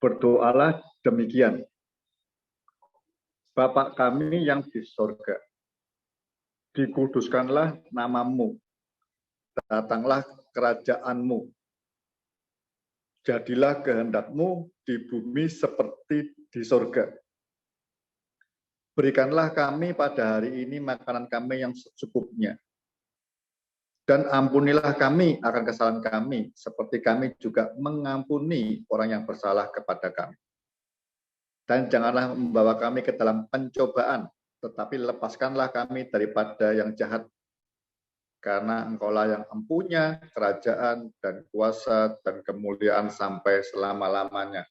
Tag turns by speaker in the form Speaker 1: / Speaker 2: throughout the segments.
Speaker 1: Berdoalah demikian. Bapa kami yang di sorga, dikuduskanlah namamu, datanglah kerajaanmu, jadilah kehendakmu di bumi seperti di sorga. Berikanlah kami pada hari ini makanan kami yang secukupnya. Dan ampunilah kami akan kesalahan kami, seperti kami juga mengampuni orang yang bersalah kepada kami. Dan janganlah membawa kami ke dalam pencobaan, tetapi lepaskanlah kami daripada yang jahat. Karena Engkaulah yang empunya kerajaan dan kuasa dan kemuliaan sampai selama-lamanya.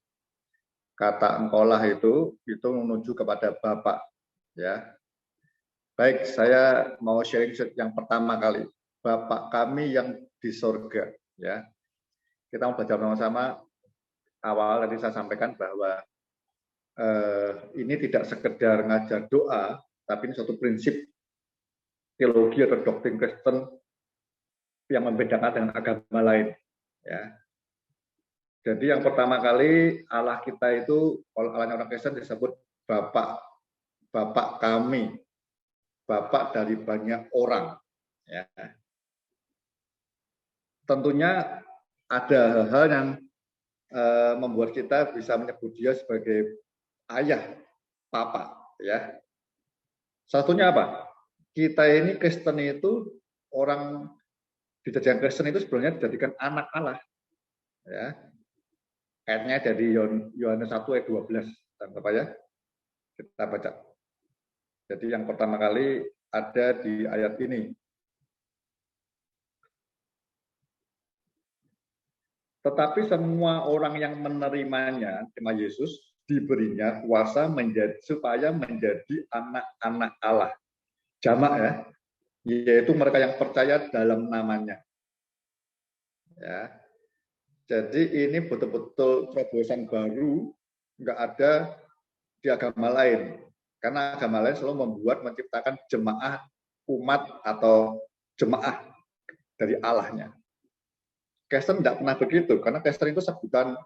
Speaker 1: Kata Engkaulah itu menuju kepada Bapa. Ya, baik, saya mau sharing yang pertama kali. Bapa kami yang di sorga. Ya, kita mau belajar sama-sama. Awal tadi saya sampaikan bahwa ini tidak sekedar ngajar doa, tapi ini suatu prinsip teologi atau doktrin Kristen yang membedakan dengan agama lain. Ya. Jadi yang pertama kali Allah kita itu, kalau Allahnya orang Kristen disebut Bapak, Bapak kami, Bapak dari banyak orang. Ya. Tentunya ada hal-hal yang membuat kita bisa menyebut dia sebagai ayah, papa. Ya. Satunya apa? Kita ini Kristen itu, orang di jajaran Kristen itu sebenarnya dijadikan anak Allah. Ya. Ayatnya dari Yohanes 1 ayat 12. Bapak ya. Kita baca. Jadi yang pertama kali ada di ayat ini. Tetapi semua orang yang menerimanya, tema Yesus, diberinya kuasa supaya menjadi anak-anak Allah. Jamak ya, yaitu mereka yang percaya dalam namanya. Ya. Jadi ini betul-betul terobosan baru, nggak ada di agama lain. Karena agama lain selalu menciptakan jemaah umat atau jemaah dari Allahnya. Kristen tidak pernah begitu, karena Kristen itu sebutan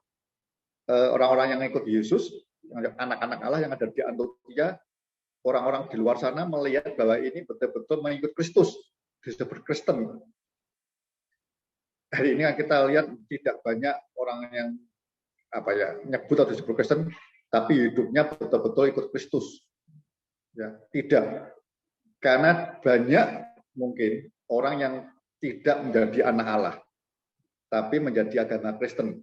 Speaker 1: orang-orang yang ikut Yesus, anak-anak Allah yang ada di Antioquia. Orang-orang di luar sana melihat bahwa ini betul-betul mengikut Kristus, disebut Kristen. Hari ini kita lihat tidak banyak orang yang nyebut atau disebut Kristen, tapi hidupnya betul-betul ikut Kristus. Ya, tidak. Karena banyak mungkin orang yang tidak menjadi anak Allah, tapi menjadi agama Kristen.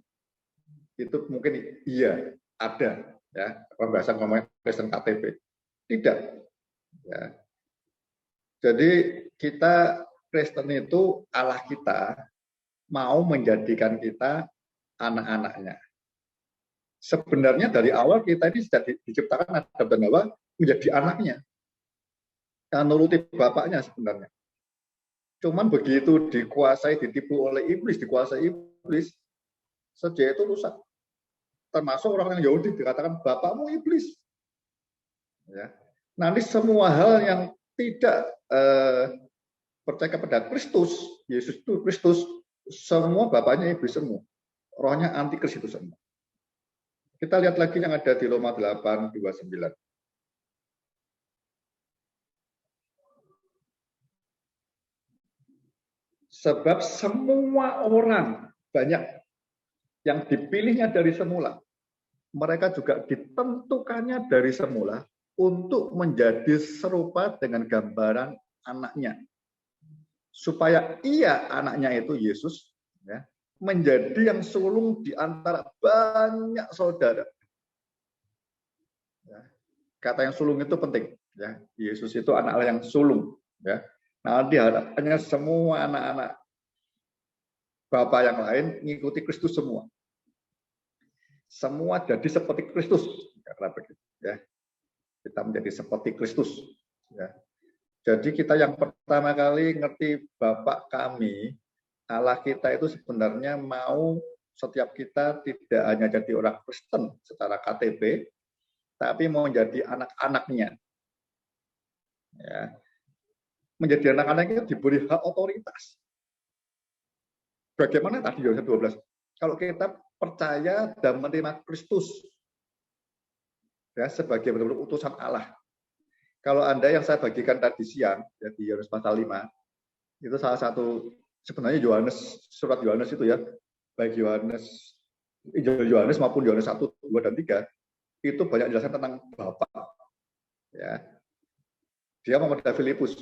Speaker 1: Itu mungkin iya, ada. Ya, pembahasan ngomongnya Kristen KTP. Tidak. Ya. Jadi kita Kristen itu Allah kita mau menjadikan kita anak-anaknya. Sebenarnya dari awal kita ini sudah diciptakan ada bahwa menjadi anaknya. Nuruti bapaknya sebenarnya. Cuman begitu dikuasai, ditipu oleh iblis, dikuasai iblis, sejak itu rusak. Termasuk orang yang Yahudi dikatakan bapakmu iblis. Ya. Nanti semua hal yang tidak percaya kepada Kristus, Yesus itu Kristus, semua bapaknya iblis semua. Rohnya anti Kristus semua. Kita lihat lagi yang ada di Roma 8:29. Sebab semua orang banyak yang dipilihnya dari semula, mereka juga ditentukannya dari semula untuk menjadi serupa dengan gambaran anaknya. Supaya ia, anaknya itu Yesus, ya, menjadi yang sulung di antara banyak saudara. Ya. Kata yang sulung itu penting. Ya. Yesus itu anak Allah yang sulung. Ya. Nah, diharapkannya semua anak-anak Bapak yang lain mengikuti Kristus semua. Semua jadi seperti Kristus. Ya. Kita menjadi seperti Kristus. Ya. Jadi kita yang pertama kali ngerti Bapak kami, Allah kita itu sebenarnya mau setiap kita tidak hanya jadi orang Kristen secara KTP, tapi mau jadi anak-anaknya. Ya. Menjadi anak-anaknya diberi hak otoritas. Bagaimana tadi Yohanes 12? Kalau kita percaya dan menerima Kristus ya sebagai benar-benar utusan Allah. Kalau Anda yang saya bagikan tadi siang ya, di Yohanes pasal 5, itu salah satu sebenarnya surat Yohanes itu ya, baik Injil Yohanes maupun Yohanes 1, 2 dan 3 itu banyak jelasan tentang Bapa. Ya. Dia meminta Filipus,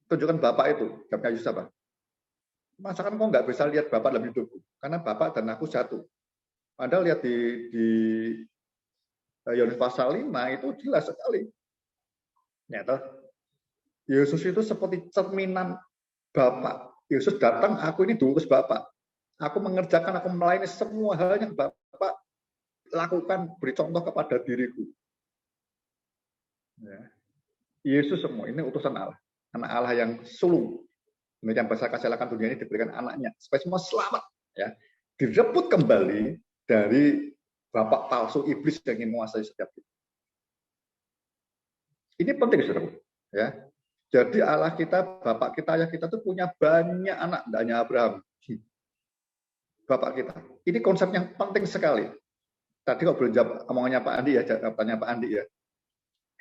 Speaker 1: tunjukkan Bapa itu. Jawabnya Yesus apa? Masakan kau nggak bisa lihat Bapa dalam hidupku? Karena Bapa dan aku satu. Anda lihat di Yohanes pasal 5 itu jelas sekali. Nyata. Yesus itu seperti cerminan Bapa. Yesus datang, aku ini diutus Bapa. Aku mengerjakan, aku melayani semua hal yang Bapa lakukan, beri contoh kepada diriku. Ya. Yesus semua ini utusan Allah. Anak Allah yang sulung. Demikian besar kasih Allah dunia ini diberikan anaknya supaya semua selamat, ya, direbut kembali dari bapak palsu iblis yang ingin menguasai setiap kita. Ini penting, saudara, ya. Jadi Allah kita, bapak kita, ayah kita tuh punya banyak anak, tidak hanya Abraham. Bapak kita. Ini konsep yang penting sekali. Tadi kalau boleh jawab omongannya Pak Andi ya, jawabannya Pak Andi ya.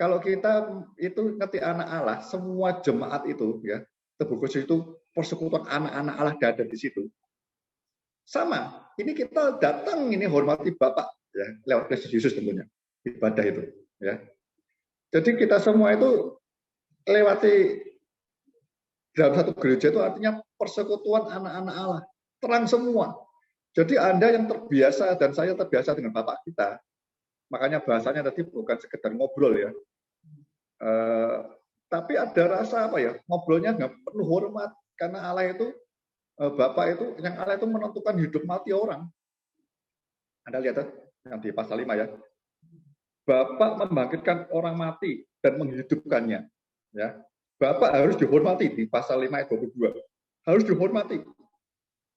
Speaker 1: Kalau kita itu ngerti anak Allah, semua jemaat itu ya, Tubuh Kristus itu persekutuan anak-anak Allah ada di situ. Sama, ini kita datang ini hormati Bapak ya, lewat Kristus Yesus tentunya ibadah itu ya. Jadi kita semua itu lewati dalam satu gereja itu artinya persekutuan anak-anak Allah, terang semua. Jadi Anda yang terbiasa dan saya terbiasa dengan Bapak kita, makanya bahasanya tadi bukan sekedar ngobrol ya. Tapi ada rasa apa ya, ngobrolnya nggak perlu hormat karena Allah itu Bapak itu yang Allah itu menentukan hidup mati orang. Anda lihat yang di pasal 5 ya, Bapak membangkitkan orang mati dan menghidupkannya, ya. Bapak harus dihormati di pasal 5 ayat 22, harus dihormati.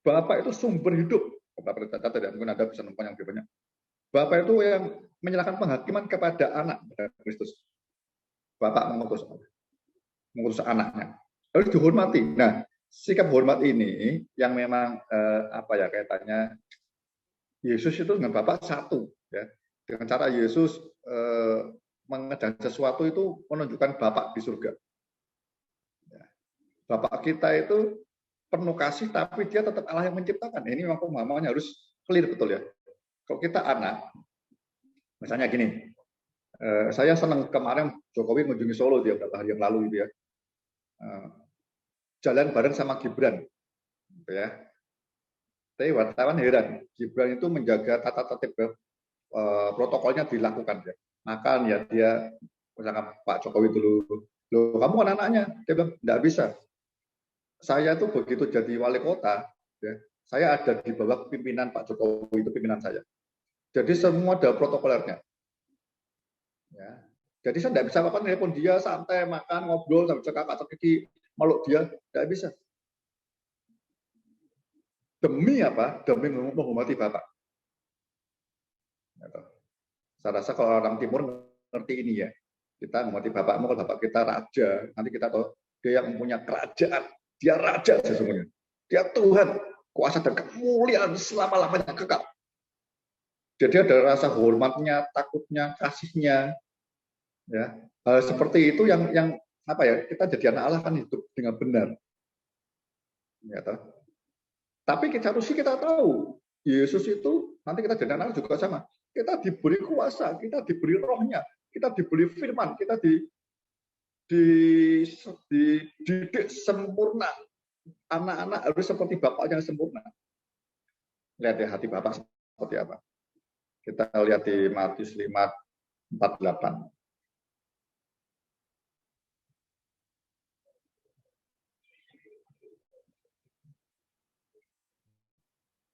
Speaker 1: Bapak itu sumber hidup. Bapak tidak mungkin Anda bisa nempel yang lebih banyak. Bapak itu yang menyerahkan penghakiman kepada anak Kristus. Bapak mengutus anaknya, harus dihormati. Nah, sikap hormat ini yang memang apa ya kaitannya Yesus itu dengan Bapak satu ya. Dengan cara Yesus mengerjakan sesuatu itu menunjukkan Bapak di surga. Ya. Bapak kita itu penuh kasih tapi dia tetap Allah yang menciptakan. Ini memang pemahamannya harus clear betul ya. Kalau kita anak, misalnya gini, saya senang kemarin Jokowi mengunjungi Solo dia beberapa hari yang lalu gitu ya. Jalan bareng sama Gibran, gitu ya. Tapi wartawan heran, Gibran itu menjaga tata tertib protokolnya dilakukan ya. Makan ya dia, misalkan Pak Jokowi dulu, loh kamu kan anaknya, dia bilang tidak bisa. Saya tuh begitu jadi wali kota, ya, saya ada di bawah pimpinan Pak Jokowi, itu pimpinan saya. Jadi semua ada protokolernya. Ya. Jadi saya tidak bisa apa-apa nelpon dia santai makan ngobrol sampai cekak cekiki meluk dia, tidak bisa. Demi apa? Demi menghormati Bapak. Saya rasa kalau orang Timur ngerti ini ya. Kita menghormati Bapakmu, kalau Bapak kita raja, nanti kita tahu dia yang mempunyai kerajaan, dia raja sesungguhnya. Dia Tuhan, kuasa dan kemuliaan selama-lamanya kekal. Jadi ada rasa hormatnya, takutnya, kasihnya. Ya, hal seperti itu yang apa ya, kita jadi anak Allah kan hidup dengan benar. Ya, tapi harusnya kita tahu Yesus itu nanti kita jadi anak Allah juga sama. Kita diberi kuasa, kita diberi rohnya, kita diberi firman, kita dididik sempurna. Anak-anak harus seperti Bapak yang sempurna. Lihat ya hati Bapak seperti apa. Kita lihat di Matius 5:48.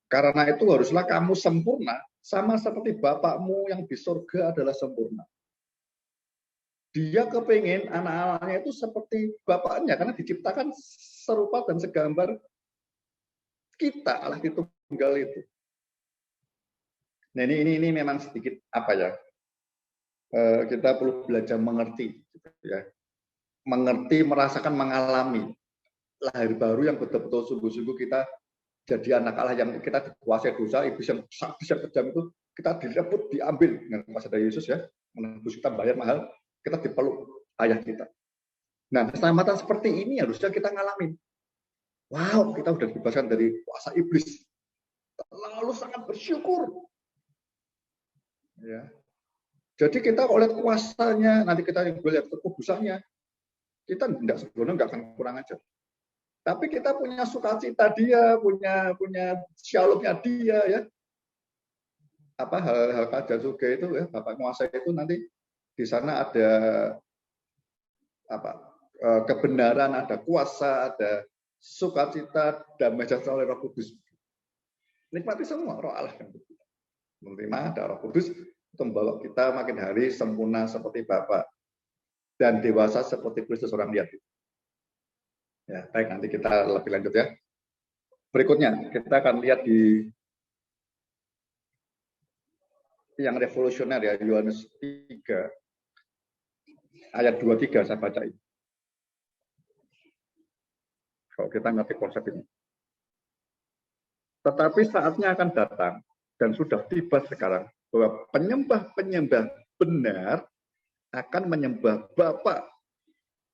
Speaker 1: Karena itu haruslah kamu sempurna, sama seperti Bapakmu yang di surga adalah sempurna. Dia kepingin anak-anaknya itu seperti Bapaknya, karena diciptakan serupa dan segambar kita, Allah itu tunggal itu. Nah ini memang sedikit apa ya, kita perlu belajar mengerti, gitu ya. Mengerti, merasakan, mengalami lahir baru yang betul-betul sungguh-sungguh kita jadi anak Allah yang kita dikuasai dosa, iblis yang sadis yang kejam itu, kita direbut, diambil dengan kuasa dari Yesus ya, menembus kita bayar mahal, kita dipeluk ayah kita. Nah, keselamatan seperti ini harusnya kita ngalamin. Wow, kita udah dibebaskan dari kuasa iblis. Lalu sangat bersyukur. Ya. Jadi kita kalau lihat kuasanya, nanti kita lihat kekudusannya, kita sebenarnya nggak akan kurang ajar. Tapi kita punya sukacita dia, punya shalomnya dia ya. Apa hal-hal kajian surga itu ya, Bapak Muasa itu nanti di sana ada apa kebenaran, ada kuasa, ada sukacita, damai sejahtera oleh Roh Kudus. Nikmati semua Roh Allah yang menerima ada Roh Kudus untuk membawa kita makin hari sempurna seperti Bapa dan dewasa seperti Kristus orang lihat. Ya, baik, nanti kita lebih lanjut ya. Berikutnya kita akan lihat di yang revolusioner ya, Yohanes 3 ayat 23 saya baca ini. Kalau kita ngerti konsep ini. Tetapi saatnya akan datang dan sudah tiba sekarang bahwa penyembah-penyembah benar akan menyembah Bapa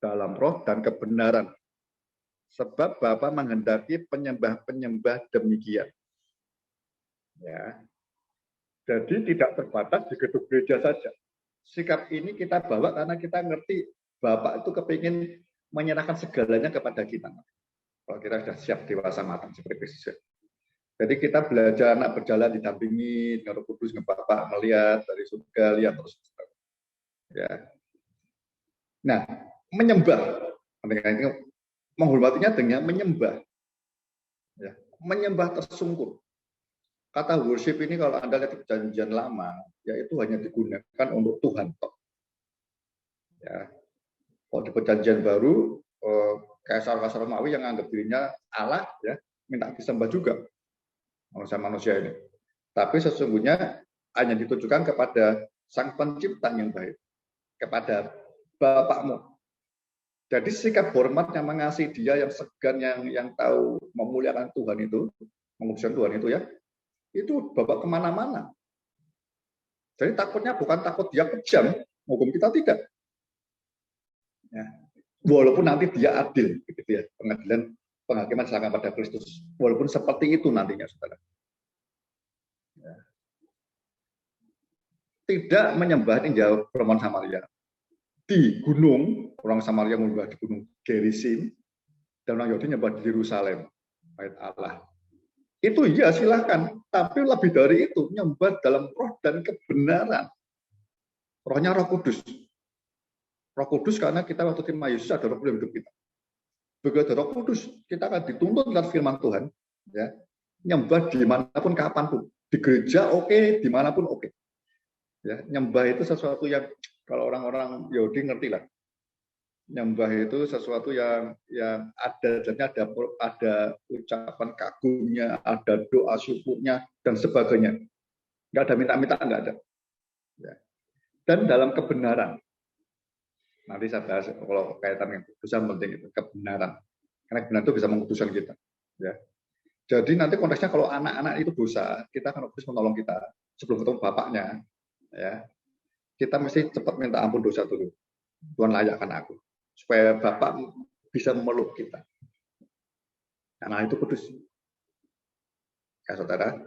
Speaker 1: dalam roh dan kebenaran. Sebab Bapa menghendaki penyembah-penyembah demikian. Ya. Jadi tidak terbatas di gedung gereja saja. Sikap ini kita bawa karena kita ngerti Bapa itu kepingin menyerahkan segalanya kepada kita. Kalau kita sudah siap dewasa matang seperti Kristus. Jadi kita belajar anak berjalan didampingi dengan Roh Kudus, dengan Bapa melihat dari surga, lihat terus. Ya. Nah, menyembah. Menghormatinya dengan menyembah. Ya. Menyembah tersungkur. Kata worship ini kalau Anda lihat di perjanjian lama, yaitu hanya digunakan untuk Tuhan. Ya. Kalau di perjanjian baru, Kaisar Romawi yang anggap dirinya Allah, ya, minta disembah juga manusia-manusia ini. Tapi sesungguhnya hanya ditujukan kepada Sang Pencipta yang baik, kepada Bapakmu. Jadi sikap hormat yang mengasihi dia, yang segan, yang tahu memuliakan Tuhan itu, menguduskan Tuhan itu ya, itu bawa kemana-mana. Jadi takutnya bukan takut dia kejam, hukum kita tidak. Ya. Walaupun nanti dia adil, gitu ya, pengadilan penghakiman serahkan pada Kristus. Walaupun seperti itu nantinya, saudara. Ya. Tidak menyembah tinjau perempuan Samaria. Di gunung, orang Samaria menyembah di gunung Gerizim, dan orang Yahudi menyembah di Yerusalem, bait Allah. Itu ya silahkan, tapi lebih dari itu, menyembah dalam roh dan kebenaran. Rohnya Roh Kudus. Roh Kudus karena kita waktu terima Yesus ada Roh Kudus hidup kita. Begitu Roh Kudus, kita akan dituntut lewat firman Tuhan, ya, nyembah dimanapun, kapanpun. Di gereja oke, dimanapun oke. Ya, nyembah itu sesuatu yang kalau orang-orang Yahudi ngerti lah. Nyembah itu sesuatu yang ada ucapan kagumnya, ada doa syukurnya dan sebagainya. Nggak ada minta-minta, nggak ada. Ya. Dan dalam kebenaran. Nanti saya bahas kalau kaitan dengan keputusan penting itu kebenaran. Karena kebenaran itu bisa menguduskan kita. Ya. Jadi nanti konteksnya kalau anak-anak itu dosa, kita akan harus menolong kita sebelum ketemu bapaknya. Ya. Kita mesti cepat minta ampun dosa dulu. Tuhan layakkan aku. Supaya Bapak bisa memeluk kita. Karena itu kudus. Ya, saudara.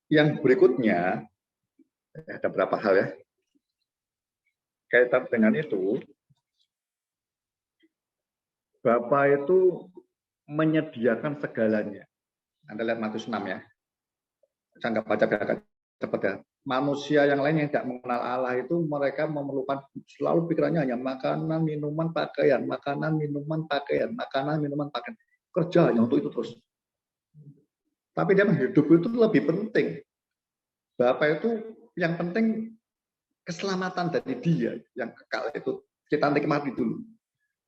Speaker 1: Yang berikutnya, ada beberapa hal ya. Kaitan dengan itu, Bapak itu menyediakan segalanya. Anda lihat Matius 6 ya. Saya nggak baca agak cepat ya. Manusia yang lain yang tidak mengenal Allah itu mereka memerlukan selalu pikirannya hanya makanan, minuman, pakaian, makanan, minuman, pakaian, makanan, minuman, pakaian. Kerja hanya untuk itu terus. Tapi dia hidup itu lebih penting. Bapak itu yang penting keselamatan dari dia yang kekal itu kita nikmati dulu.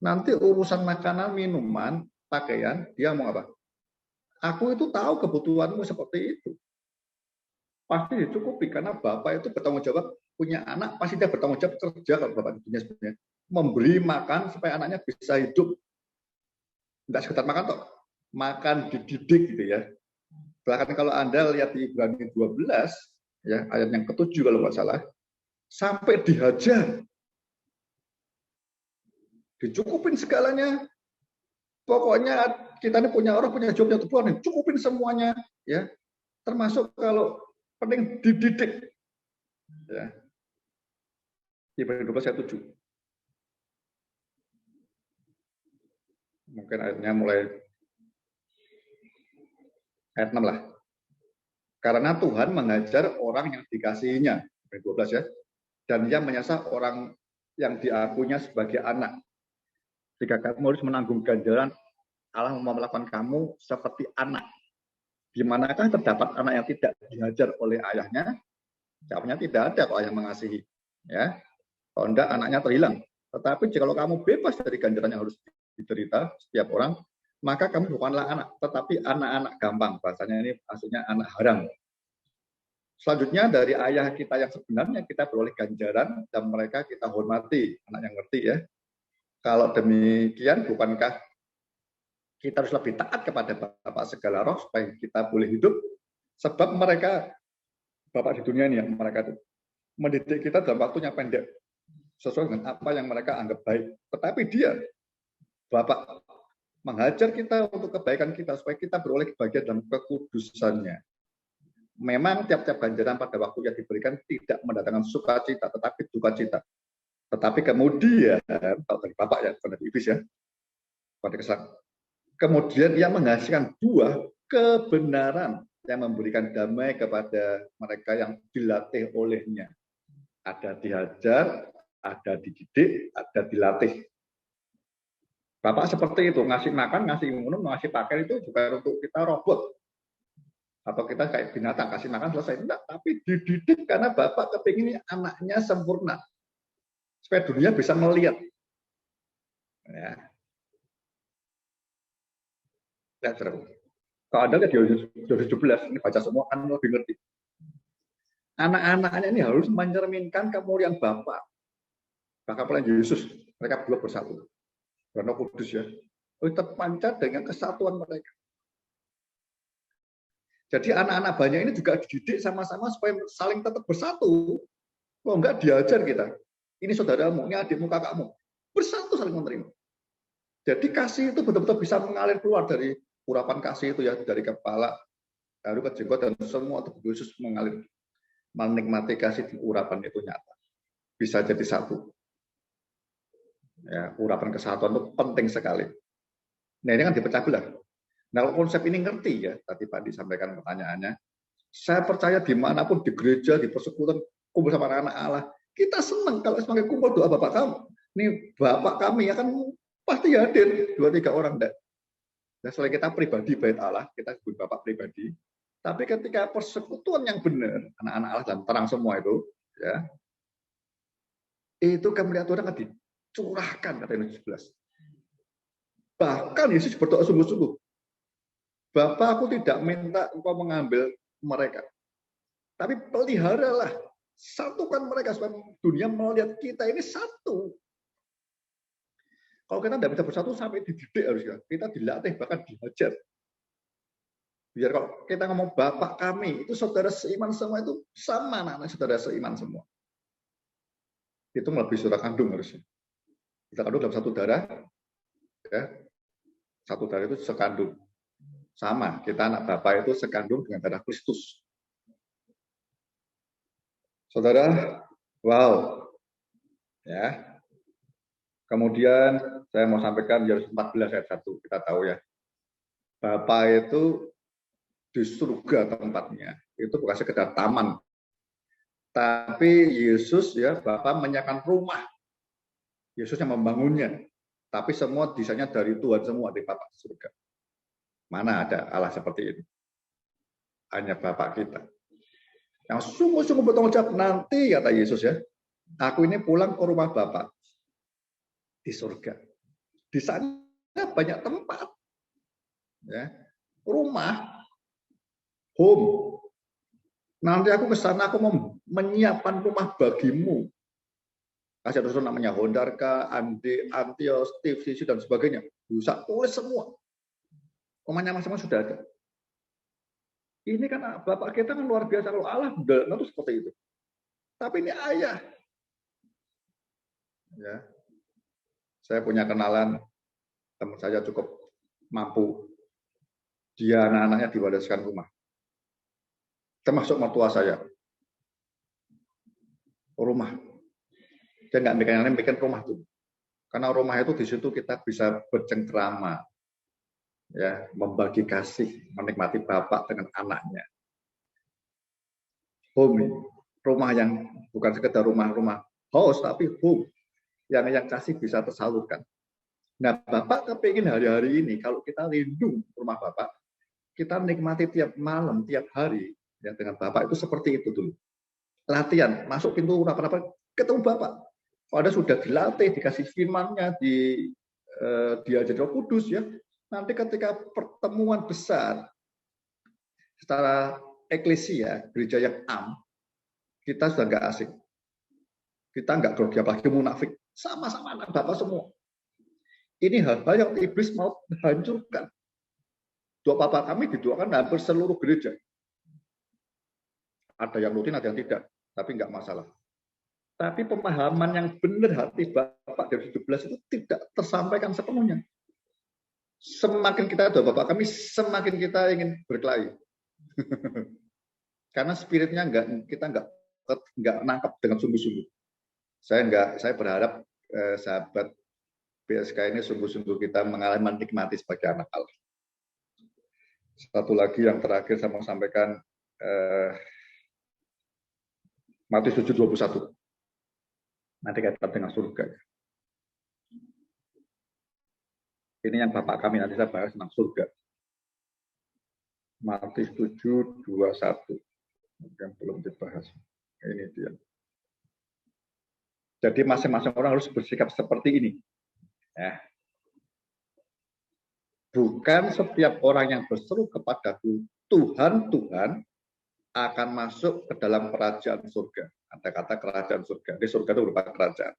Speaker 1: Nanti urusan makanan, minuman, pakaian, dia mau apa? Aku itu tahu kebutuhanmu seperti itu. Pasti dicukupi karena Bapak itu bertanggung jawab punya anak, pasti dia bertanggung jawab kerja kalau Bapak di dunia sebenarnya. Memberi makan supaya anaknya bisa hidup. Tidak sekedar makan toh. makan dididik gitu ya. Bahkan kalau Anda lihat di Ibrani 12 ya, ayat yang ke-7 kalau nggak salah, sampai dihajar. Dicukupin segalanya. Pokoknya kita ini punya orang punya jobnya Tuhan, cukupin semuanya ya. Termasuk kalau penting dididik. Ya. Ibrani 12 ayat 7. Mungkin ayatnya mulai ayat 6 lah. Karena Tuhan mengajar orang yang dikasihinya, ayat 12 ya. Dan ia menyasar orang yang diakuinya sebagai anak. Jika kamu harus menanggung ganjaran, Allah memperlakukan kamu seperti anak. Di manakah terdapat anak yang tidak dihajar oleh ayahnya? Jawabnya tidak ada kalau ayah mengasihi. Ya, kalau tidak anaknya terhilang. Tetapi jika kamu bebas dari ganjaran yang harus diderita setiap orang, maka kamu bukanlah anak, tetapi anak-anak gampang. Bahasanya ini maksudnya anak haram. Selanjutnya dari ayah kita yang sebenarnya kita beroleh ganjaran dan mereka kita hormati, anak yang ngerti ya. Kalau demikian bukankah kita harus lebih taat kepada Bapak segala roh supaya kita boleh hidup? Sebab mereka Bapak di dunia ini yang mereka itu mendidik kita dalam waktunya pendek sesuai dengan apa yang mereka anggap baik. Tetapi dia Bapak menghajar kita untuk kebaikan kita supaya kita beroleh kebahagiaan dalam kekudusannya. Memang tiap-tiap ganjaran pada waktu yang diberikan tidak mendatangkan sukacita, tetapi duka cita. Tetapi kemudian, kalau dari Bapak ya, bukan dari iblis ya, kemudian ia menghasilkan buah kebenaran yang memberikan damai kepada mereka yang dilatih olehnya. Ada dihajar, ada dididik, ada dilatih. Bapak seperti itu, ngasih makan, ngasih minum, ngasih pakaian itu bukan untuk kita robot. Atau kita kayak binatang, kasih makan selesai. Enggak, tapi dididik karena Bapak kepingin anaknya sempurna. Supaya dunia bisa melihat. Ya. Lihat, kalau Anda lihat di 17, ini baca semua kan lebih ngerti. Anak-anaknya ini harus mencerminkan kemuliaan Bapa. Bahkan pelayan Yesus, mereka berdua bersatu. Roh Kudus ya. Terpancar dengan kesatuan mereka. Jadi anak-anak banyak ini juga dididik sama-sama supaya saling tetap bersatu. Kalau enggak diajar kita. Ini saudaramu, ini adikmu, kakakmu. Bersatu saling menerima. Jadi kasih itu betul-betul bisa mengalir keluar dari urapan kasih itu ya, dari kepala, lalu ke jenggot dan semua tubuh Yesus mengalir. Menikmati kasih di urapan itu nyata. Bisa jadi satu. Ya, urapan kesatuan itu penting sekali. Nah ini kan dipecah belah. Nah, konsep ini ngerti ya, tadi Pak disampaikan pertanyaannya. Saya percaya dimanapun, di gereja, di persekutuan, kumpul sama anak-anak Allah, kita senang kalau sebagai kumpul doa Bapak kamu. Ini Bapak kami akan pasti hadir 2-3 orang. Nah, selain kita pribadi, bait Allah, kita sebut Bapak pribadi. Tapi ketika persekutuan yang benar, anak-anak Allah dan terang semua itu, ya, itu kemuliaan Tuhan akan dicurahkan, kata Yohanes 11. Bahkan Yesus berdoa sungguh-sungguh. Bapak, aku tidak minta engkau mengambil mereka. Tapi peliharalah, satukan mereka supaya dunia melihat kita ini satu. Kalau kita tidak bisa bersatu sampai dididik harusnya. Kita dilatih, bahkan dihajar. Biar kalau kita ngomong Bapak kami, itu saudara seiman semua itu sama anak-anak saudara seiman semua. Itu melebihi saudara kandung harusnya. Kita kandung dalam satu darah, ya, satu darah itu sekandung. Sama, kita anak Bapak itu sekandung dengan darah Kristus. Saudara, wow. Ya. Kemudian saya mau sampaikan Yohanes 14 ayat 1, kita tahu ya. Bapak itu di surga tempatnya. Itu bukan sekedar taman. Tapi Yesus ya, Bapak menyiapkan rumah. Yesus yang membangunnya. Tapi semua desainnya dari Tuhan semua, di Bapak di surga. Mana ada Allah seperti ini? Hanya Bapak kita. Yang sungguh-sungguh bertanggung jawab nanti, kata Yesus ya. Aku ini pulang ke rumah Bapak di surga. Di sana banyak tempat. Ya. Rumah, home. Nanti aku ke sana, aku mau menyiapkan rumah bagimu. Kasih ada namanya Hondarka, Andi, Antio, Steve, Sisi, dan sebagainya. Bisa tulis semua. Rumahnya masing-masing sudah ada. Ini kan Bapak kita kan luar biasa. Kalau Allah benar itu seperti itu. Tapi ini ayah. Ya, saya punya kenalan teman saya cukup mampu. Dia anak-anaknya diwariskan rumah. Termasuk mertua saya. Rumah. Dia nggak bikin rumah tuh. Karena rumah itu di situ kita bisa bercengkrama, ya, membagi kasih, menikmati bapak dengan anaknya. Home, rumah yang bukan sekedar rumah-rumah house, tapi home yang kasih bisa tersalurkan. Nah, bapak kepingin hari-hari ini kalau kita rindu rumah bapak, kita nikmati tiap malam, tiap hari, ya dengan bapak itu seperti itu dulu. Latihan, masuk pintu apa-apa, ketemu bapak. Kalau sudah dilatih, dikasih firman-Nya, diajari Roh Kudus, ya. Nanti ketika pertemuan besar secara eklesia, gereja yang kita sudah nggak asing. Kita nggak grogi, apalagi munafik. Sama-sama anak bapak semua. Ini hal-hal yang iblis mau hancurkan. Doa bapak kami didoakan hampir seluruh gereja. Ada yang rutin, ada yang tidak. Tapi nggak masalah. Tapi pemahaman yang benar hati Bapak dari 17 itu tidak tersampaikan sepenuhnya. Semakin kita doa Bapak kami, semakin kita ingin berkelahi. Karena spiritnya kita nggak nangkap dengan sungguh-sungguh. Saya berharap sahabat PSK ini sungguh-sungguh kita mengalami menikmati sebagai anak Allah. Satu lagi yang terakhir saya mau sampaikan, Matius 7:21. Nanti kaitan dengan surga. Ini yang Bapak kami nanti saya bahas tentang surga. Matius 7:21. Yang belum dibahas. Ini dia. Jadi masing-masing orang harus bersikap seperti ini. Ya. Bukan setiap orang yang berseru kepadaku, Tuhan, Tuhan, akan masuk ke dalam kerajaan surga. Ada kata kerajaan surga. Di surga itu berupa kerajaan.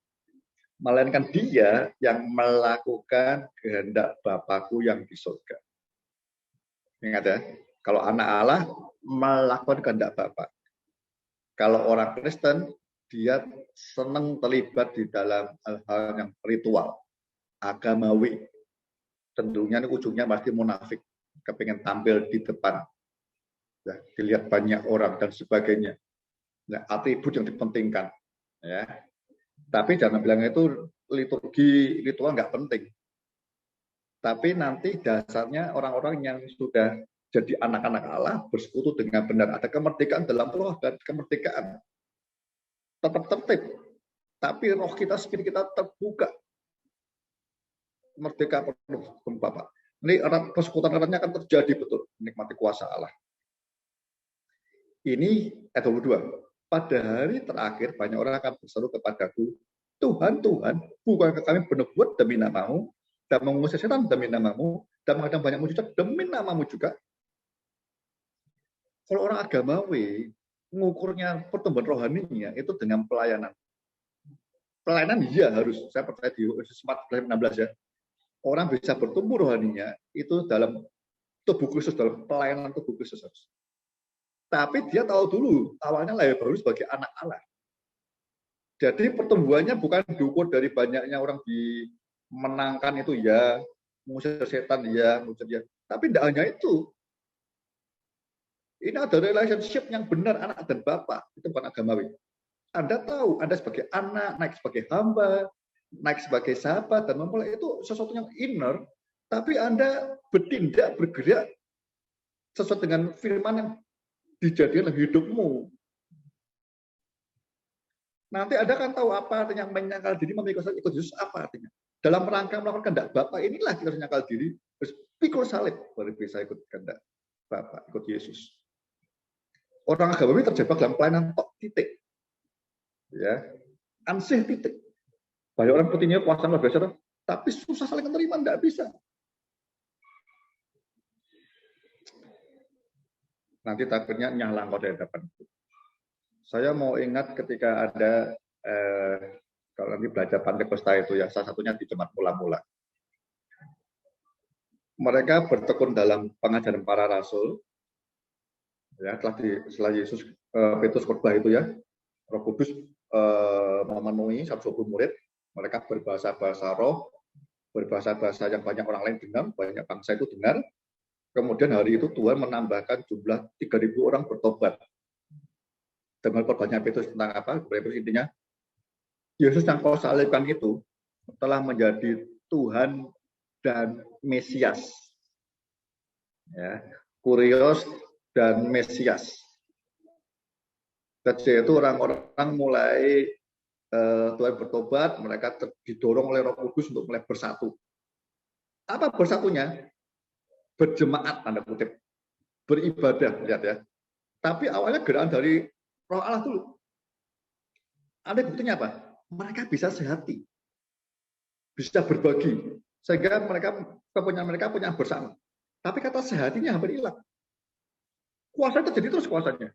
Speaker 1: Melainkan dia yang melakukan kehendak Bapakku yang di surga. Ingat ya, kalau anak Allah melakukan kehendak Bapak. Kalau orang Kristen, dia senang terlibat di dalam hal-hal yang ritual, agamawi. Tentunya ini ujungnya pasti munafik, kepingin tampil di depan, ya, dilihat banyak orang dan sebagainya. Nah, atribut yang dipentingkan, ya. Tapi jangan bilang itu liturgi ritual nggak penting. Tapi nanti dasarnya orang-orang yang sudah jadi anak-anak Allah bersekutu dengan benar. Ada kemerdekaan dalam roh dan kemerdekaan. Tetap tertib. Tapi roh kita, spirit kita terbuka. Merdeka penuh, Bapak. Ini persekutuan-persekutuannya akan terjadi betul. Menikmati kuasa Allah. Ini ayat 22. Pada hari terakhir banyak orang akan berseru kepadaku, Tuhan, Tuhan, bukankah kami bernubuat demi namamu, dan mengusir setan demi namamu, dan mengadakan banyak mujizat demi namamu juga. Kalau orang agamawi, mengukurnya pertumbuhan rohaninya itu dengan pelayanan. Pelayanan iya harus, saya percaya di Efesus 4:16 ya. Orang bisa bertumbuh rohaninya itu dalam tubuh Kristus, dalam pelayanan tubuh Kristus. Tapi dia tahu dulu, awalnya lahir baru sebagai anak Allah. Jadi pertumbuhannya bukan diukur dari banyaknya orang dimenangkan itu ya, mengusir setan ya, mengusir ya. Tapi tidak hanya itu. Ini ada relationship yang benar anak dan bapak, itu bukan agamawi. Anda tahu, Anda sebagai anak, naik sebagai hamba, naik sebagai sahabat, dan memulai itu sesuatu yang inner, tapi Anda bertindak, bergerak sesuai dengan firman yang dijadikan hidupmu. Nanti Anda kan tahu apa artinya menyangkal diri, memikul ikut Yesus, apa artinya. Dalam rangka melakukan kehendak Bapak, inilah kita harus menyangkal diri, terus pikul salib, baru bisa ikut kehendak Bapak, ikut Yesus. Orang agama ini terjebak dalam pelayanan tok titik. Ya, ansih titik. Banyak orang putihnya kuasa luar biasa, tapi susah saling menerima, tidak bisa. Nanti takutnya nyala engkau dari depan. Saya mau ingat ketika ada kalau nanti belajar Pantekosta itu ya, salah satunya di Jemaat Mula-Mula. mereka bertekun dalam pengajaran para rasul. Ya, setelah Yesus Petrus khotbah itu ya, Roh Kudus memenuhi 120 murid, mereka berbahasa-bahasa roh, berbahasa-bahasa yang banyak orang lain dengar, banyak bangsa itu dengar. Kemudian hari itu Tuhan menambahkan jumlah 3.000 orang bertobat. Dengan perbanyak Petrus tentang apa? Petrus intinya, Yesus yang kau salibkan itu telah menjadi Tuhan dan Mesias. Ya, Kurios dan Mesias. Jadi itu orang-orang mulai Tuhan bertobat, mereka didorong oleh Roh Kudus untuk mulai bersatu. Apa bersatunya? Berjemaat, tanda kutip. Beribadah, lihat ya. Tapi awalnya gerakan dari Roh Allah dulu. Ada buktinya apa? Mereka bisa sehati. Bisa berbagi. Sehingga mereka punya bersama. Tapi kata sehatinya hampir hilang. Kuasa terjadi terus kuasanya.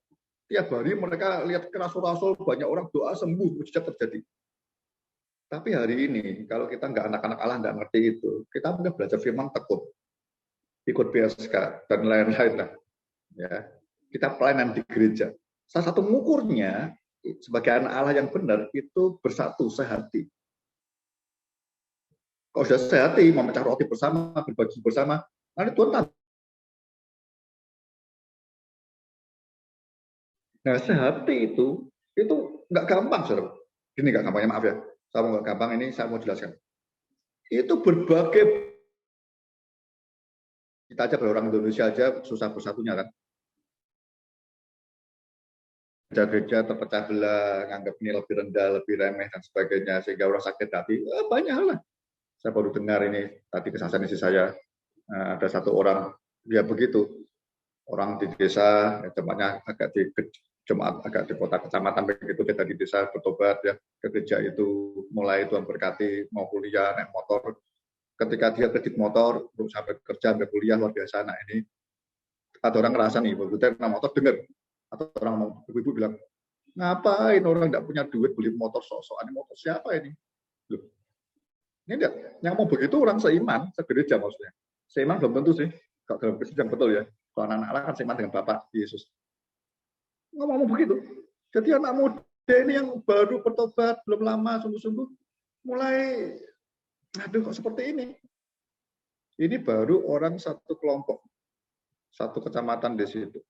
Speaker 1: Tiap hari mereka lihat rasul-rasul, banyak orang doa sembuh, mujizat terjadi. Tapi hari ini, kalau kita nggak anak-anak Allah, nggak ngerti itu, kita mungkin belajar firman tekun, ikut BSK, dan lain-lain lah. Ya, kita pelayanan di gereja. Salah satu ngukurnya, sebagai anak Allah yang benar, itu bersatu, sehati. Kalau sudah sehati, memecah roti bersama, berbagi bersama, nanti Tuhan tahu. Nah, sehati itu nggak gampang, saudara. Ini nggak gampangnya, maaf ya. Saya nggak gampang, ini saya mau jelaskan. Itu berbagai, kita aja orang Indonesia aja susah bersatunya kan. Gereja terpecah belah, nganggap ini lebih rendah, lebih remeh dan sebagainya, sehingga orang sakit hati. Banyak hal lah. Saya baru dengar ini tadi kesaksian istri saya, ada satu orang dia begitu, orang di desa, tempatnya agak di jemaat agak di kota kecamatan begitu, kita di desa bertobat ya, ke gereja itu mulai Tuhan berkati, mau kuliah naik motor, ketika dia kredit motor untuk sampai kerja sampai kuliah luar biasa. Nah ini ada orang ngerasa nih, begitu naik motor dengar, atau orang mau ibu-ibu bilang, ngapain orang nggak punya duit beli motor sok-sokan, motor siapa ini? Loh, ini lihat, yang mau begitu orang seiman, segereja maksudnya. Seiman belum tentu sih, kalau dalam Kristus yang betul ya. Kalau anak-anak Allah kan seiman dengan Bapak Yesus. Ngomong begitu. Jadi anak muda ini yang baru bertobat, belum lama, sungguh-sungguh, mulai, aduh kok seperti ini. Ini baru orang satu kelompok, satu kecamatan di situ.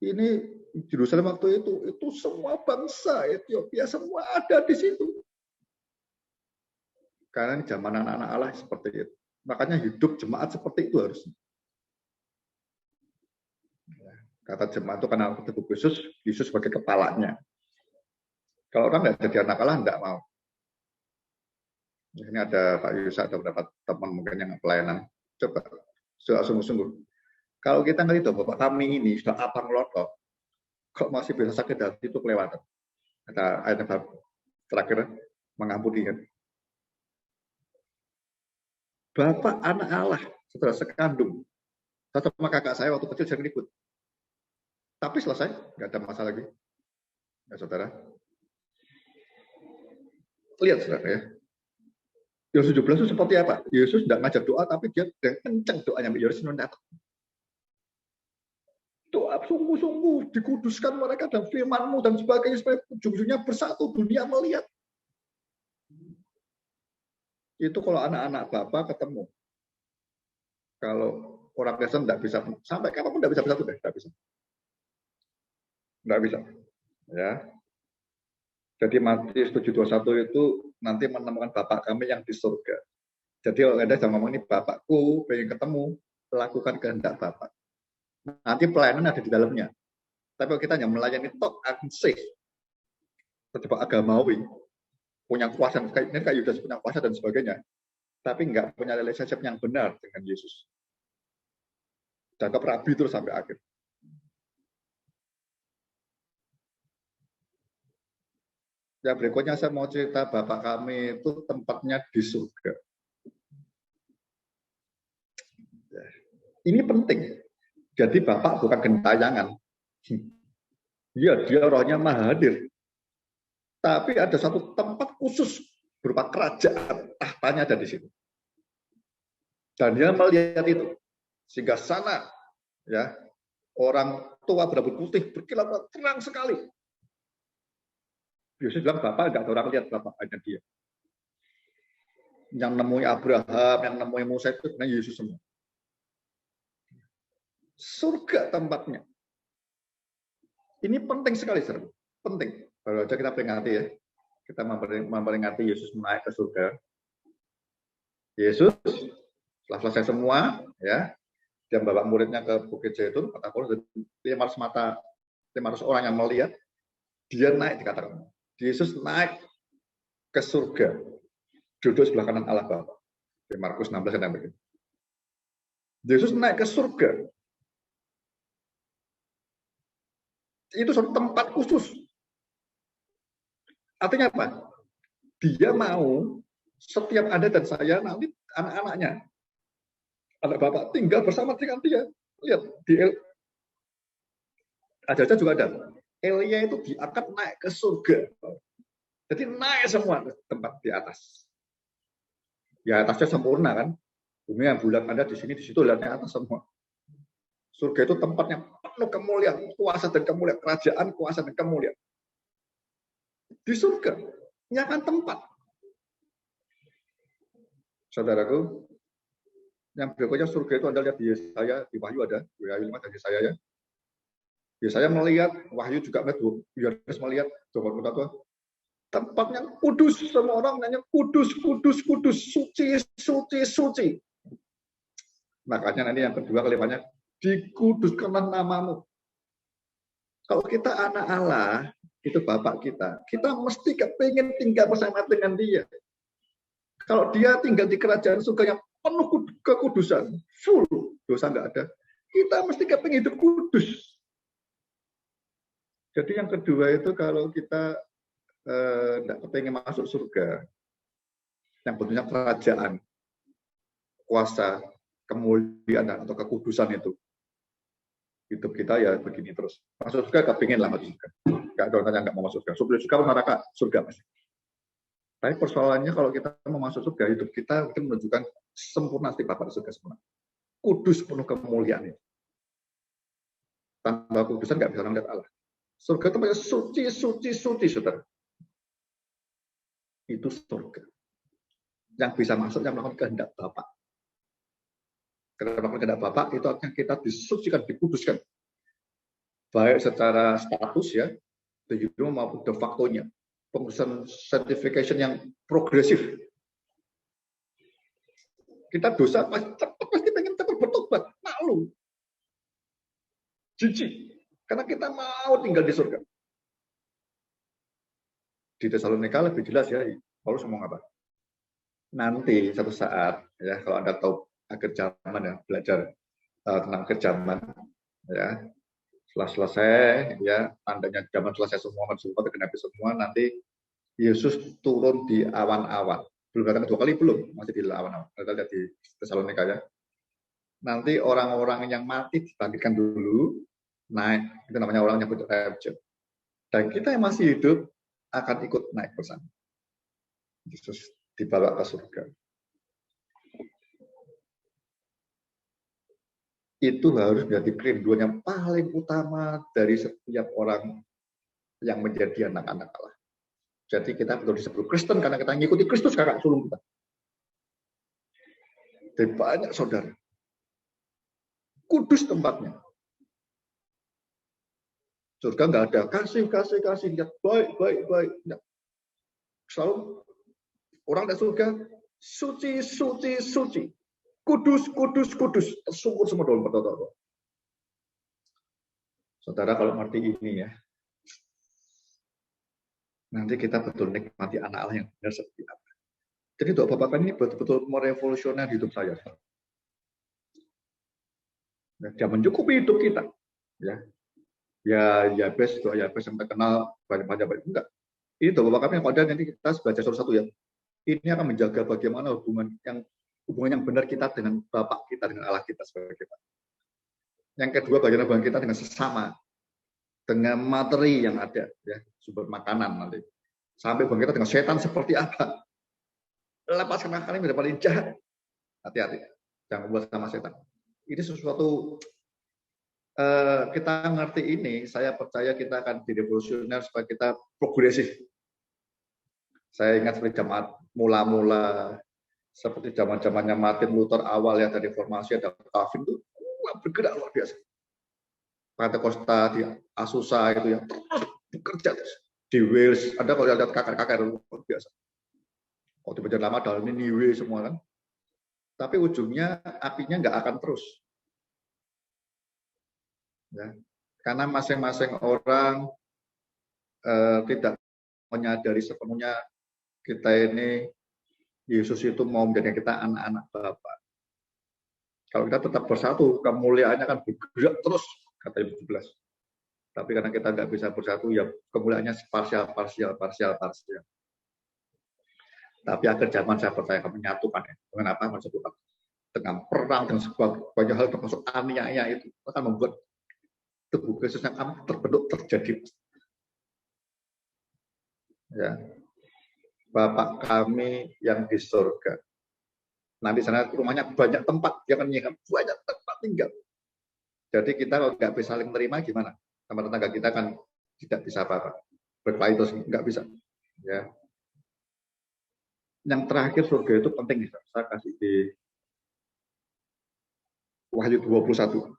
Speaker 1: Ini Yerusalem waktu itu semua bangsa Ethiopia semua ada di situ. Karena ini zaman anak-anak Allah seperti itu. Makanya hidup jemaat seperti itu harusnya. Kata jemaat itu karena tubuh Yesus sebagai kepalanya. Kalau orang nggak jadi anak Allah, nggak mau. Ini ada Pak Yusa, ada beberapa teman mungkin yang pelayanan. Coba, sungguh-sungguh. Kalau kita ngerti tuh, Bapak kami ini sudah apa ngelotok, kok masih bisa sakit hati itu kelewatan. Ada ayat terakhir, mengampuni kan. Bapak anak Allah, saudara sekandung. Saya sama kakak saya waktu kecil sering ribut. Tapi selesai, nggak ada masalah lagi. Ya, saudara. Lihat, saudara ya. Yohanes 17 itu seperti apa? Yesus tidak ngajak doa, tapi dia kencang doanya. Yohanes datang. Doa sungguh-sungguh, dikuduskan mereka dan firman-Mu dan sebagainya, supaya ujung-ujungnya bersatu, dunia melihat. Itu kalau anak-anak Bapak ketemu. Kalau orang Kristen tidak bisa, sampai kapanpun tidak bisa bersatu deh, tidak bisa. Nggak bisa, ya. Jadi Matius 7:21 itu nanti menemukan Bapak kami yang di surga. Jadi kalau Anda jangan ngomong ini Bapakku, pengen ketemu, lakukan kehendak Bapak. Nanti pelayanan ada di dalamnya. Tapi kalau kita hanya melayani tok ansih, terjebak agamawi, punya kuasa, ini kayak Yudas punya kuasa dan sebagainya, tapi nggak punya relationship yang benar dengan Yesus. Dianggap rabi terus sampai akhir. Yang berikutnya saya mau cerita Bapak kami itu tempatnya di surga. Ini penting. Jadi Bapak bukan gentayangan. Iya, dia rohnya maha hadir. Tapi ada satu tempat khusus berupa kerajaan, tahtanya ada di situ. Dan dia melihat itu, sehingga sana ya orang tua berambut putih berkilau terang sekali. Yesus bilang, Bapak nggak ada orang lihat, Bapak hanya dia. Yang nemui Abraham, yang nemui Musa itu sebenarnya Yesus semua. Surga tempatnya. Ini penting sekali, saudara. Penting. Baru aja kita peringati ya. Kita memperingati Yesus naik ke surga. Yesus setelah selesai semua, ya, dia membawa muridnya ke Bukit Zaitun, kata Paulus, 500 orang yang melihat, dia naik, dikatakan. Yesus naik ke surga, duduk sebelah kanan Allah Bapa. Di Markus 16 yang begitu. Yesus naik ke surga. Itu suatu tempat khusus. Artinya apa? Dia mau setiap Anda dan saya nanti anak-anaknya, anak Bapak tinggal bersama dengan dia. Lihat di aja juga ada. Elia itu diangkat naik ke surga. Jadi naik semua ke tempat di atas. Ya atasnya sempurna kan. Bumi yang bulat ada di sini, di situ lihatnya atas semua. Surga itu tempatnya penuh kemuliaan, kuasa dan kemuliaan, kerajaan, kuasa dan kemuliaan. Di surga, ini akan tempat. Saudaraku, yang berikutnya surga itu Anda lihat di Yesaya, di Wahyu ada, Wahyu 5 dari Yesaya ya. Yesaya melihat, Wahyu juga melihat, Yohanes melihat, tempatnya kudus, semua orang nanya kudus, kudus, kudus, suci, suci, suci. Makanya nanti yang kedua kalimatnya, dikuduskanlah namamu. Kalau kita anak Allah, itu Bapak kita mesti kepingin tinggal bersama dengan dia. Kalau dia tinggal di kerajaan surga yang penuh kekudusan, full, dosa nggak ada, kita mesti kepingin hidup kudus. Jadi yang kedua itu kalau kita nggak kepingin masuk surga, yang bentuknya kerajaan, kuasa, kemuliaan atau kekudusan itu, hidup kita ya begini terus. Masuk surga kepingin lah masuk surga. Nggak ada orang yang nggak mau masuk surga. Surga neraka, surga masih. Tapi persoalannya kalau kita mau masuk surga, hidup kita mungkin menunjukkan sempurna seperti Bapa di surga sempurna. Kudus penuh kemuliaan itu. Tanpa kudusan nggak bisa melihat Allah. Surga itu banyak suci, suci, suci, saudara. Itu surga. Yang bisa masuk yang melakukan kehendak Bapa. Karena melakukan kehendak Bapa itu artinya kita disucikan, dikuduskan. Baik secara status ya, de jure maupun de facto-nya. Pengurusan certification yang progresif. Kita dosa pasti pengen cepat bertobat, malu, jijik, karena kita mau tinggal di surga. Di Tesalonika lebih jelas ya, Paulus ngomong apa? Nanti satu saat ya, kalau Anda tahu akhir zaman ya, belajar tentang akhir zaman ya. Setelah selesai ya, tandanya zaman selesai semua, manusia tergenapi semua, nanti Yesus turun di awan-awan. Belum datang kedua kali, belum. Masih di awan-awan. Kita lihat di Tesalonika ya. Nanti orang-orang yang mati dibangkitkan dulu, naik. Itu namanya orang yang butuh rapture. Dan kita yang masih hidup akan ikut naik bersama. Yesus dibawa ke surga. Itu harus menjadi kerinduan yang paling utama dari setiap orang yang menjadi anak-anak Allah. Jadi kita betul disebut Kristen karena kita mengikuti Kristus kakak sulung kita. Dan banyak saudara. Kudus tempatnya. Surga nggak ada kasih, lihat baik. Selalu orang dari surga suci. Kudus. Tersungkur semua dalam betul. Saudara kalau ngerti ini ya, nanti kita betul nikmati anak Allah yang benar seperti apa. Jadi doa Bapak ini betul-betul merevolusioner hidup saya. Dia mencukupi hidup kita. Ya Yabes, doa Yabes yang terkenal banyak enggak. Ini doa Bapak yang pada nanti kita belajar satu ya. Ini akan menjaga bagaimana hubungan yang benar kita dengan Bapak kita, dengan Allah kita sebagai kita. Yang kedua, bagaimana hubungan kita dengan sesama, dengan materi yang ada, ya, sumber makanan nanti. Sampai hubungan kita dengan setan seperti apa. Lepaskan akal ini menjadi paling jahat. Hati-hati. yang kumpul sama setan. Ini sesuatu kita ngerti ini, saya percaya kita akan di revolusioner supaya kita progresif. Saya ingat seperti jamaat mula-mula, seperti zaman-zamannya Martin Luther awal ya, dari reformasi ada Calvin itu bergerak luar biasa. Pentakosta di Azusa itu yang terus bekerja terus. Di Wales ada kalau lihat kakak-kakak luar biasa. Kalau dibaca lama dalam ini Niwe semua kan. Tapi ujungnya apinya nggak akan terus. Ya. Karena masing-masing orang tidak menyadari sepenuhnya kita ini Yesus itu mau menjadikan kita anak-anak Bapa. Kalau kita tetap bersatu, kemuliaannya akan bergerak terus, kata Ibu 17. Tapi karena kita nggak bisa bersatu, ya kemuliaannya parsial. Tapi akhir zaman saya percaya akan menyatukan. Ya. Dengan apa? Menyatukan. Dengan perang dan banyak hal termasuk aniaya itu akan membuat tubuh Kristus yang akan terbentuk terjadi. Ya. Bapak kami yang di surga. Nanti sana rumahnya banyak tempat, dia akan menyiapkan banyak tempat tinggal. Jadi kita kalau nggak bisa saling terima gimana? Sama tetangga kita kan tidak bisa apa-apa. Berkelahi terus nggak bisa. Ya. Yang terakhir surga itu penting nih, saya kasih di Wahyu 21.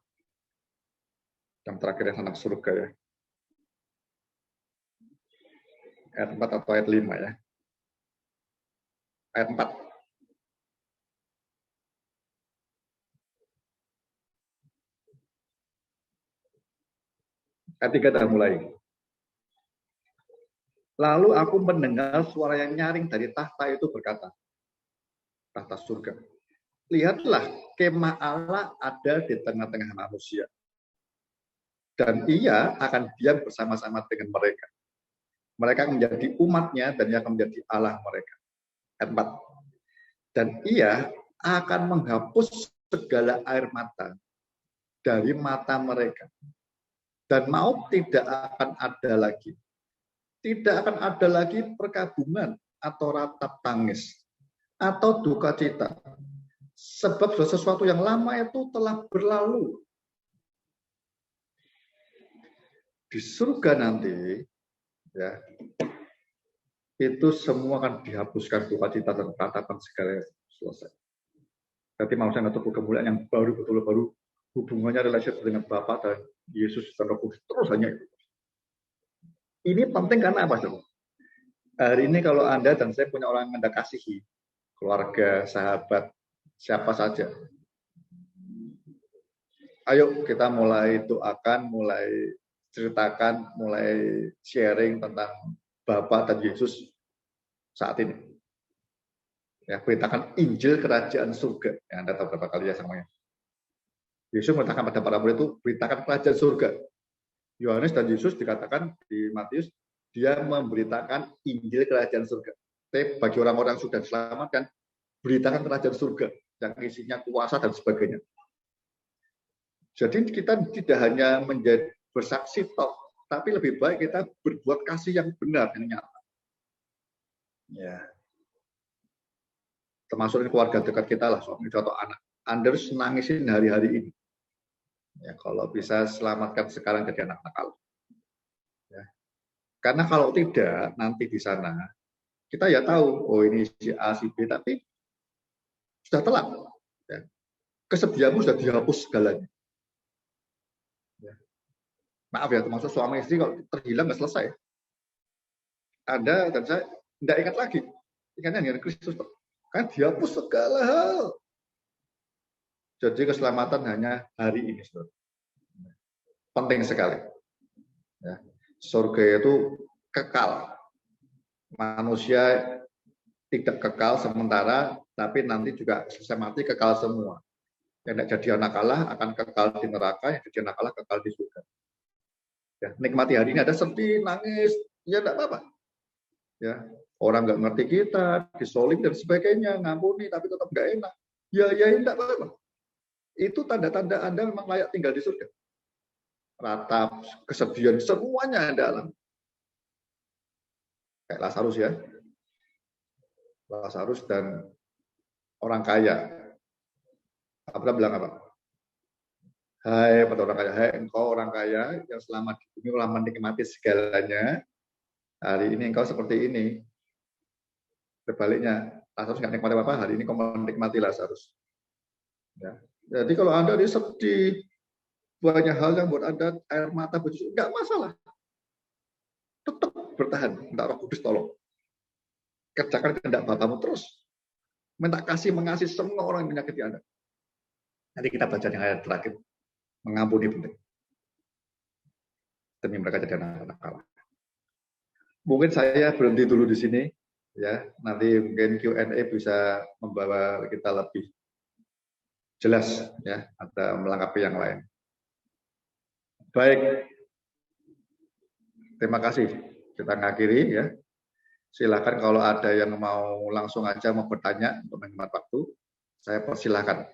Speaker 1: Yang terakhir yang anak surga ya. Ayat 4 atau ayat 5 ya. Ayat 4. Ayat 3 dah mulai. Lalu aku mendengar suara yang nyaring dari tahta itu berkata, tahta surga. Lihatlah, kemah Allah ada di tengah-tengah manusia. Dan ia akan diam bersama-sama dengan mereka. Mereka akan menjadi umatnya dan ia akan menjadi Allah mereka. Ayat 4. Dan ia akan menghapus segala air mata dari mata mereka. Dan maut tidak akan ada lagi. Tidak akan ada lagi perkabungan atau ratap tangis atau duka cita. Sebab sesuatu yang lama itu telah berlalu. Di surga nanti, ya, itu semua akan dihapuskan duka cita dan ratapan segala selesai. Jadi manusia nggak tahu kemuliaan yang baru betul baru hubungannya relasi dengan Bapa dan Yesus dan Roh Kudus terus hanya itu. Ini penting karena apa, Saudara? Hari ini kalau Anda dan saya punya orang yang Anda kasihi, keluarga, sahabat, siapa saja. Ayo kita mulai doakan, mulai ceritakan, mulai sharing tentang Bapa dan Yesus saat ini. Ya, beritakan Injil Kerajaan Surga. Yang Anda tahu berapa kali ya semuanya. Yesus mengatakan pada para murid itu, beritakan Kerajaan Surga. Yohanes dan Yesus dikatakan di Matius, dia memberitakan Injil Kerajaan Surga. Tapi bagi orang-orang yang sudah diselamatkan, beritakan Kerajaan Surga yang isinya kuasa dan sebagainya. Jadi kita tidak hanya menjadi bersaksi toh, tapi lebih baik kita berbuat kasih yang benar, yang nyata. Ya. Termasuk keluarga dekat kita lah, suami atau anak. Anda harus nangisin hari-hari ini. Ya, kalau bisa selamatkan sekarang jadi anak nakal. Ya. Karena kalau tidak, nanti di sana kita ya tahu, oh ini si A, si B, tapi sudah telat. Ya. Kesediaanmu sudah dihapus segalanya. Ya. Maaf ya, termasuk suami istri kalau terhilang nggak selesai. Anda dan saya tidak ingat lagi. Ingatnya dengan Kristus. Kan dihapus segala hal. Jadi keselamatan hanya hari ini. Penting sekali. Ya. Surga itu kekal. Manusia tidak kekal sementara, tapi nanti juga selesai mati kekal semua. Yang tidak jadi anak Allah akan kekal di neraka, yang jadi anak Allah kekal di surga. Ya, nikmati hari ini, ada sedih, nangis, ya tidak apa-apa. Ya, orang nggak ngerti kita, disolim dan sebagainya, ngampuni tapi tetap nggak enak. Ya tidak apa-apa. Itu tanda-tanda Anda memang layak tinggal di surga. Ratap, kesedihan, semuanya Anda alami. Kayak Lazarus ya. Lazarus dan orang kaya. Abraham bilang apa? Hai pada orang kaya, hai engkau orang kaya yang selama di bumi telah menikmati segalanya, hari ini engkau seperti ini. Sebaliknya, Lazarus nggak nikmati apa-apa, hari ini kau menikmati Lazarus. Ya. Jadi kalau Anda sedih, banyak hal yang buat Anda air mata berjusur, nggak masalah. Tetap bertahan, minta Roh Kudus tolong. Kerjakan kehendak Bapamu terus. Minta kasih mengasihi semua orang yang menyakiti Anda. Nanti kita baca yang ayat terakhir. Mengampuni penting. Demi mereka jadi anak-anak Allah. Mungkin saya berhenti dulu di sini. Ya, nanti mungkin Q&A bisa membawa kita lebih jelas ya, atau melengkapi yang lain. Baik, terima kasih. Kita mengakhiri ya. Silakan kalau ada yang mau langsung aja mau bertanya untuk menghemat waktu, saya persilahkan.